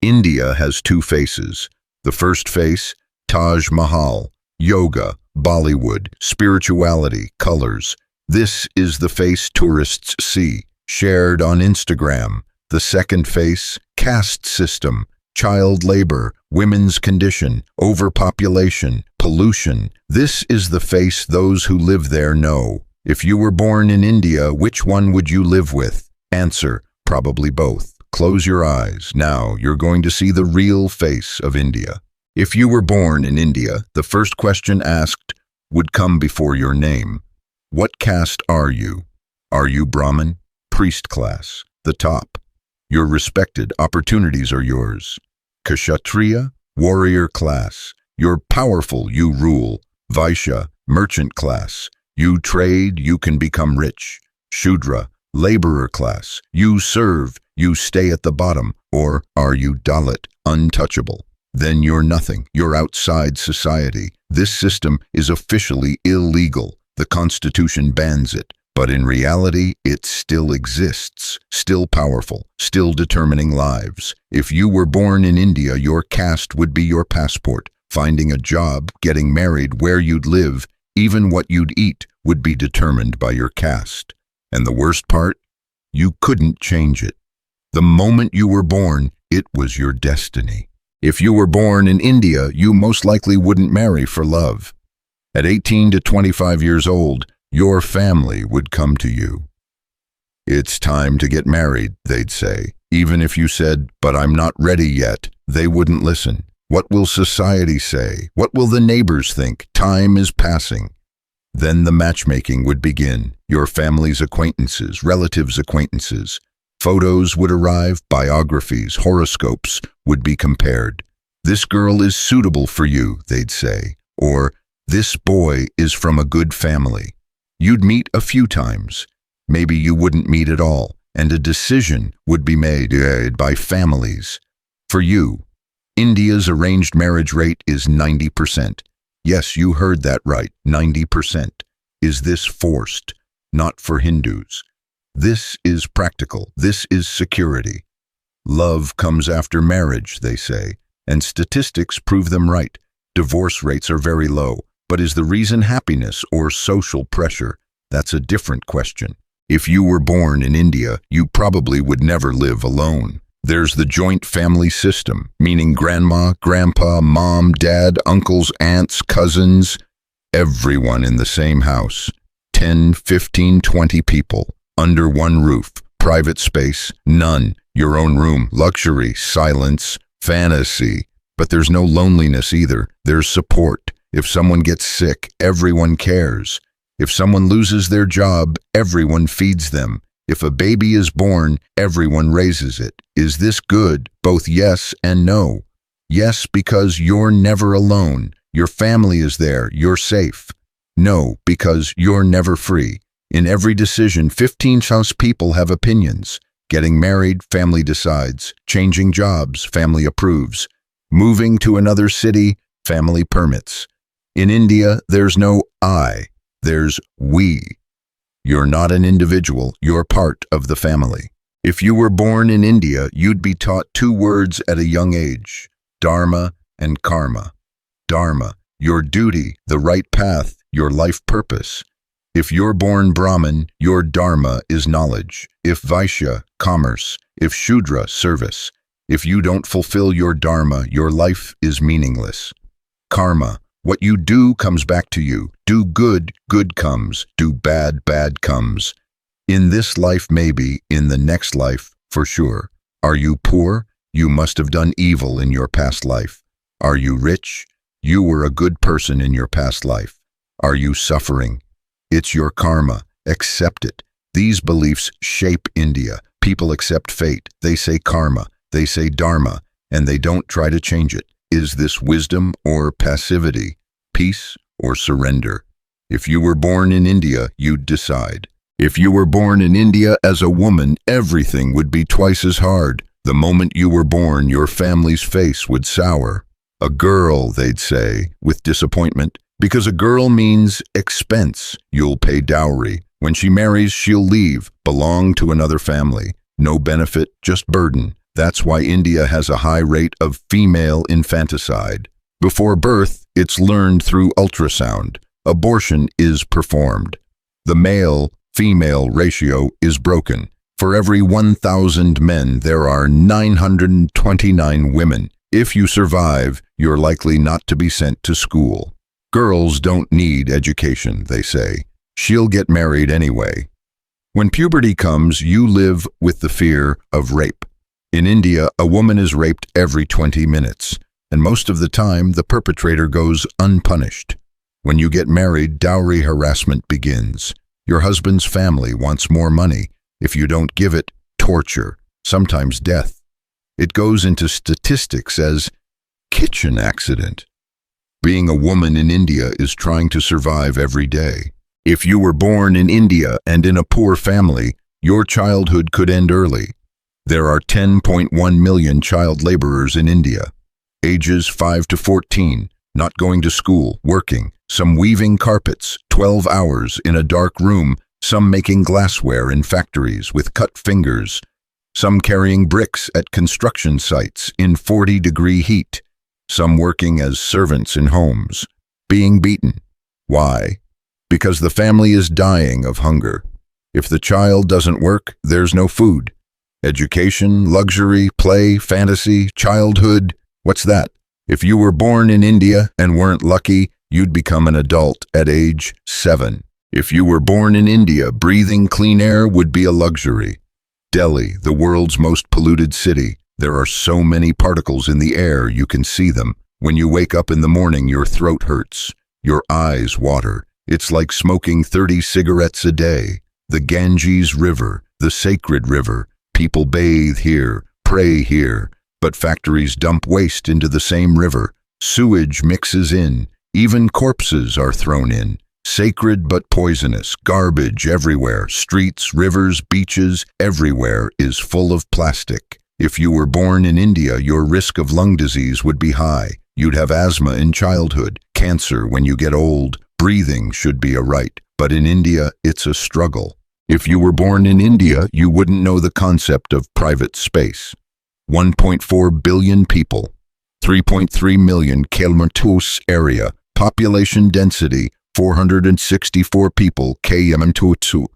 India has two faces. The first face, Taj Mahal, yoga, Bollywood, spirituality, colors. This is the face tourists see, shared on Instagram. The second face, caste system, child labor, women's condition, overpopulation, pollution. This is the face those who live there know. If you were born in India, which one would you live with? Answer, probably both. Close your eyes. Now you're going to see the real face of India. If you were born in India, the first question asked would come before your name. What caste are you? Are you Brahmin? Priest class, the top. You're respected, opportunities are yours. Kshatriya, warrior class. You're powerful, you rule. Vaishya, merchant class. You trade, you can become rich. Shudra, laborer class. You serve, you stay at the bottom. Or are you Dalit, untouchable? Then you're nothing, you're outside society. This system is officially illegal. The Constitution bans it. But in reality, it still exists, still powerful, still determining lives. If you were born in India, your caste would be your passport. Finding a job, getting married, where you'd live, even what you'd eat would be determined by your caste. And the worst part? You couldn't change it. The moment you were born, it was your destiny. If you were born in India, you most likely wouldn't marry for love. At 18 to 25 years old, your family would come to you. It's time to get married, they'd say. Even if you said, but I'm not ready yet, they wouldn't listen. What will society say? What will the neighbors think? Time is passing. Then the matchmaking would begin. Your family's acquaintances, relatives' acquaintances. Photos would arrive, biographies, horoscopes would be compared. This girl is suitable for you, they'd say. Or, this boy is from a good family. You'd meet a few times. Maybe you wouldn't meet at all, and a decision would be made by families. For you, India's arranged marriage rate is 90%. Yes, you heard that right, 90%. Is this forced? Not for Hindus. This is practical. This is security. Love comes after marriage, they say, and statistics prove them right. Divorce rates are very low. But is the reason happiness or social pressure? That's a different question. If you were born in India, you probably would never live alone. There's the joint family system, meaning grandma, grandpa, mom, dad, uncles, aunts, cousins, everyone in the same house. 10, 15, 20 people, under one roof, private space, none, your own room, luxury, silence, fantasy. But there's no loneliness either, there's support. If someone gets sick, everyone cares. If someone loses their job, everyone feeds them. If a baby is born, everyone raises it. Is this good? Both yes and no. Yes, because you're never alone. Your family is there. You're safe. No, because you're never free. In every decision, 15 house people have opinions. Getting married, family decides. Changing jobs, family approves. Moving to another city, family permits. In India, there's no I, there's we. You're not an individual, you're part of the family. If you were born in India, you'd be taught two words at a young age, Dharma and Karma. Dharma, your duty, the right path, your life purpose. If you're born Brahmin, your Dharma is knowledge. If Vaishya, commerce. If Shudra, service. If you don't fulfill your Dharma, your life is meaningless. Karma, what you do comes back to you. Do good, good comes. Do bad, bad comes. In this life maybe, in the next life, for sure. Are you poor? You must have done evil in your past life. Are you rich? You were a good person in your past life. Are you suffering? It's your karma. Accept it. These beliefs shape India. People accept fate. They say karma. They say dharma. And they don't try to change it. Is this wisdom or passivity? Peace or surrender? If you were born in India, you'd decide. If you were born in India as a woman, everything would be twice as hard. The moment you were born, your family's face would sour. A girl, they'd say, with disappointment, because a girl means expense. You'll pay dowry. When she marries, she'll leave, belong to another family. No benefit, just burden. That's why India has a high rate of female infanticide. Before birth, it's learned through ultrasound. Abortion is performed. The male-female ratio is broken. For every 1,000 men, there are 929 women. If you survive, you're likely not to be sent to school. Girls don't need education, they say. She'll get married anyway. When puberty comes, you live with the fear of rape. In India, a woman is raped every 20 minutes, and most of the time, the perpetrator goes unpunished. When you get married, dowry harassment begins. Your husband's family wants more money. If you don't give it, torture, sometimes death. It goes into statistics as kitchen accident. Being a woman in India is trying to survive every day. If you were born in India and in a poor family, your childhood could end early. There are 10.1 million child laborers in India, ages 5 to 14, not going to school, working, some weaving carpets, 12 hours in a dark room, some making glassware in factories with cut fingers, some carrying bricks at construction sites in 40-degree heat, some working as servants in homes, being beaten. Why? Because the family is dying of hunger. If the child doesn't work, there's no food. Education, luxury, play, fantasy, childhood, what's that? If you were born in India and weren't lucky, you'd become an adult at age 7. If you were born in India, breathing clean air would be a luxury. Delhi, the world's most polluted city. There are so many particles in the air you can see them. When you wake up in the morning, your throat hurts. Your eyes water. It's like smoking 30 cigarettes a day. The Ganges River, the sacred river. People bathe here, pray here, but factories dump waste into the same river. Sewage mixes in. Even corpses are thrown in. Sacred but poisonous. Garbage everywhere. Streets, rivers, beaches, everywhere is full of plastic. If you were born in India, your risk of lung disease would be high. You'd have asthma in childhood, cancer when you get old. Breathing should be a right, but in India, it's a struggle. If you were born in India, you wouldn't know the concept of private space. 1.4 billion people, 3.3 million kilometers area, population density, 464 people km2.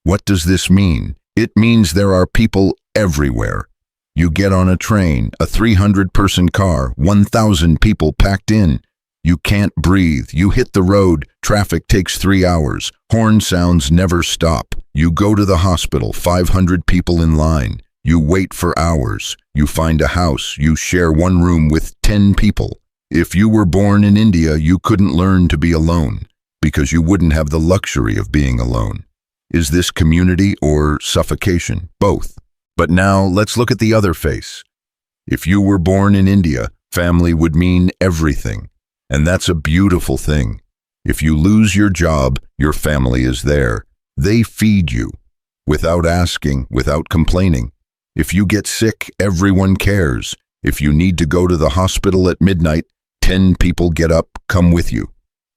What does this mean? It means there are people everywhere. You get on a train, a 300-person car, 1,000 people packed in. You can't breathe. You hit the road. Traffic takes 3 hours. Horn sounds never stop. You go to the hospital, 500 people in line. You wait for hours. You find a house. You share one room with 10 people. If you were born in India, you couldn't learn to be alone because you wouldn't have the luxury of being alone. Is this community or suffocation? Both. But now let's look at the other face. If you were born in India, family would mean everything. And that's a beautiful thing. If you lose your job, your family is there. They feed you, without asking, without complaining. If you get sick, everyone cares. If you need to go to the hospital at midnight, 10 people get up, come with you.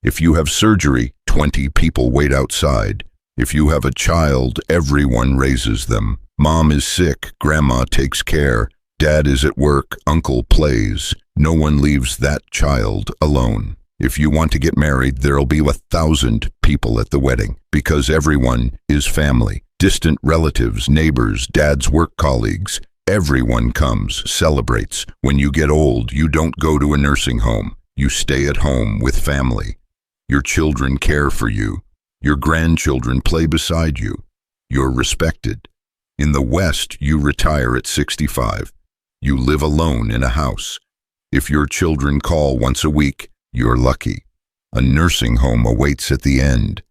If you have surgery, 20 people wait outside. If you have a child, everyone raises them. Mom is sick, grandma takes care. Dad is at work, uncle plays. No one leaves that child alone. If you want to get married, there'll be 1,000 people at the wedding because everyone is family. Distant relatives, neighbors, dad's work colleagues. Everyone comes, celebrates. When you get old, you don't go to a nursing home. You stay at home with family. Your children care for you. Your grandchildren play beside you. You're respected. In the West, you retire at 65. You live alone in a house. If your children call once a week, you're lucky. A nursing home awaits at the end.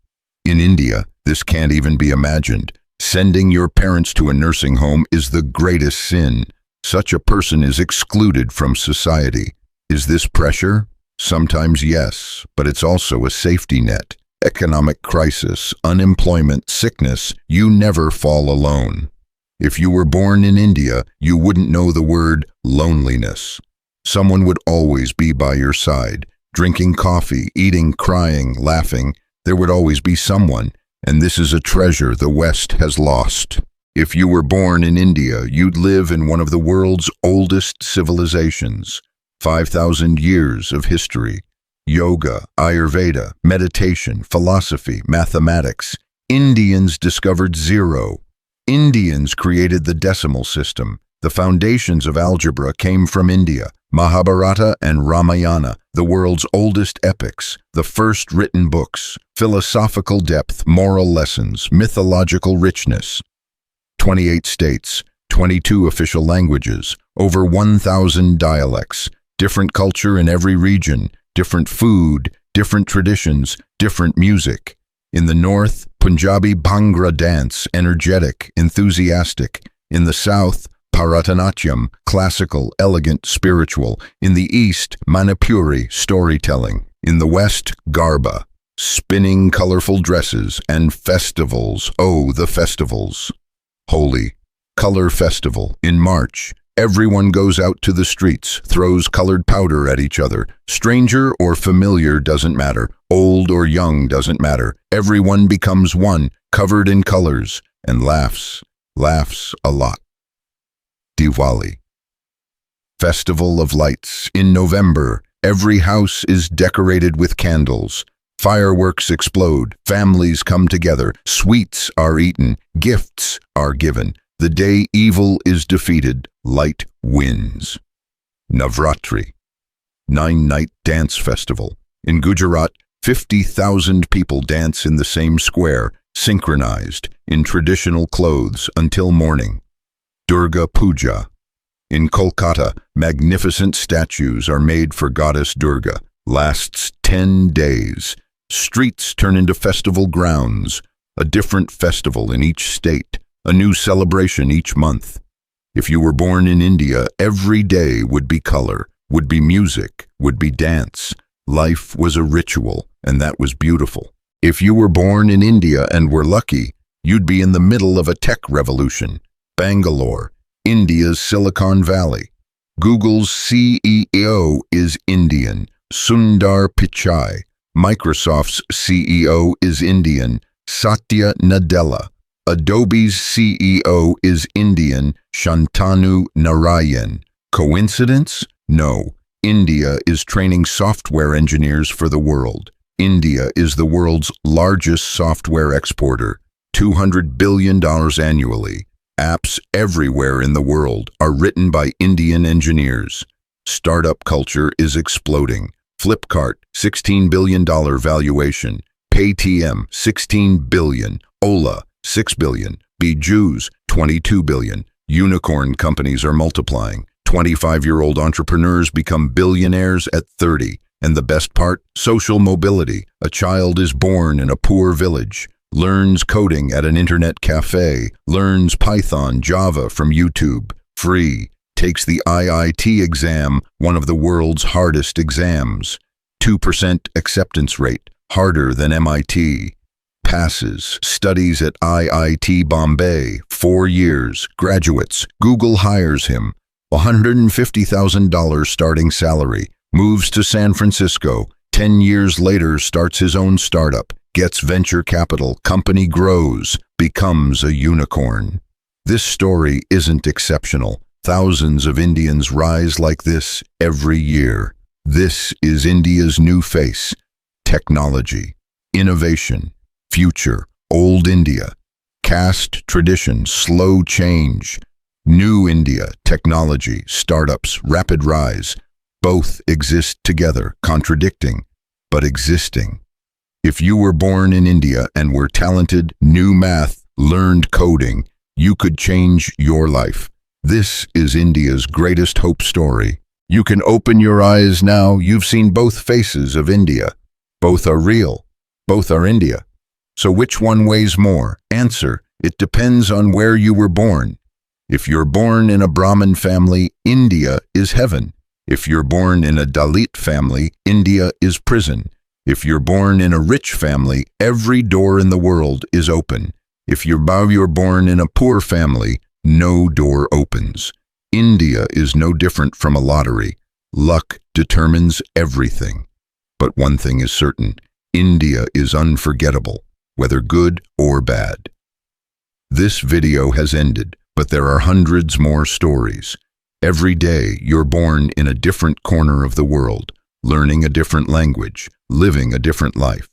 In India, this can't even be imagined. Sending your parents to a nursing home is the greatest sin. Such a person is excluded from society. Is this pressure? Sometimes yes, but it's also a safety net. Economic crisis, unemployment, sickness, you never fall alone. If you were born in India, you wouldn't know the word loneliness. Someone would always be by your side, drinking coffee, eating, crying, laughing. There would always be someone, and this is a treasure the West has lost. If you were born in India, you'd live in one of the world's oldest civilizations. 5,000 years of history. Yoga, Ayurveda, meditation, philosophy, mathematics. Indians discovered zero. Indians created the decimal system. The foundations of algebra came from India. Mahabharata and Ramayana, the world's oldest epics, the first written books. Philosophical depth, moral lessons, mythological richness. 28 states, 22 official languages, over 1,000 dialects, different culture in every region, different food, different traditions, different music. In the north, Punjabi Bhangra dance, energetic, enthusiastic. In the south, Bharatanatyam, classical, elegant, spiritual. In the east, Manipuri, storytelling. In the west, Garba, spinning colorful dresses, and festivals. Oh, the festivals. Holi, Color Festival. In March, everyone goes out to the streets, throws colored powder at each other. Stranger or familiar doesn't matter. Old or young doesn't matter. Everyone becomes one, covered in colors, and laughs a lot. Diwali, Festival of Lights. In November, every house is decorated with candles. Fireworks explode, families come together, sweets are eaten, gifts are given. The day evil is defeated, light wins. Navratri, 9-night dance festival. In Gujarat, 50,000 people dance in the same square, synchronized, in traditional clothes until morning. Durga Puja. In Kolkata, magnificent statues are made for Goddess Durga. Lasts 10 days. Streets turn into festival grounds, a different festival in each state, a new celebration each month. If you were born in India, every day would be color, would be music, would be dance. Life was a ritual, and that was beautiful. If you were born in India and were lucky, you'd be in the middle of a tech revolution. Bangalore, India's Silicon Valley. Google's CEO is Indian, Sundar Pichai. Microsoft's CEO is Indian, Satya Nadella. Adobe's CEO is Indian, Shantanu Narayan. Coincidence? No. India is training software engineers for the world. India is the world's largest software exporter, $200 billion annually. Apps everywhere in the world are written by Indian engineers. Startup culture is exploding. Flipkart, $16 billion valuation. Paytm, $16 billion. Ola, $6 billion. Bijou's, $22 billion. Unicorn companies are multiplying. 25-year-old entrepreneurs become billionaires at 30. And the best part? Social mobility. A child is born in a poor village, learns coding at an internet cafe, learns Python, Java from YouTube, free. Takes the IIT exam, one of the world's hardest exams. 2% acceptance rate, harder than MIT. Passes, studies at IIT Bombay, 4 years, graduates. Google hires him, $150,000 starting salary. Moves to San Francisco, 10 years later starts his own startup, gets venture capital, company grows, becomes a unicorn. This story isn't exceptional. Thousands of Indians rise like this every year. This is India's new face. Technology, innovation, future, old India. Caste, tradition, slow change. New India, technology, startups, rapid rise. Both exist together, contradicting, but existing. If you were born in India and were talented, knew math, learned coding, you could change your life. This is India's greatest hope story. You can open your eyes now. You've seen both faces of India. Both are real. Both are India. So which one weighs more? Answer: it depends on where you were born. If you're born in a Brahmin family, India is heaven. If you're born in a Dalit family, India is prison. If you're born in a rich family, every door in the world is open. If you're born in a poor family, no door opens. India is no different from a lottery. Luck determines everything. But one thing is certain: India is unforgettable, whether good or bad. This video has ended, but there are hundreds more stories. Every day, you're born in a different corner of the world, learning a different language, living a different life.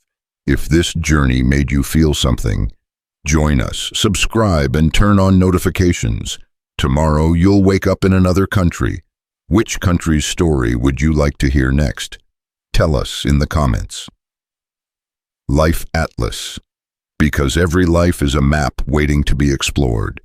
If this journey made you feel something, join us, subscribe, and turn on notifications. Tomorrow, you'll wake up in another country. Which country's story would you like to hear next? Tell us in the comments. Life Atlas. Because every life is a map waiting to be explored.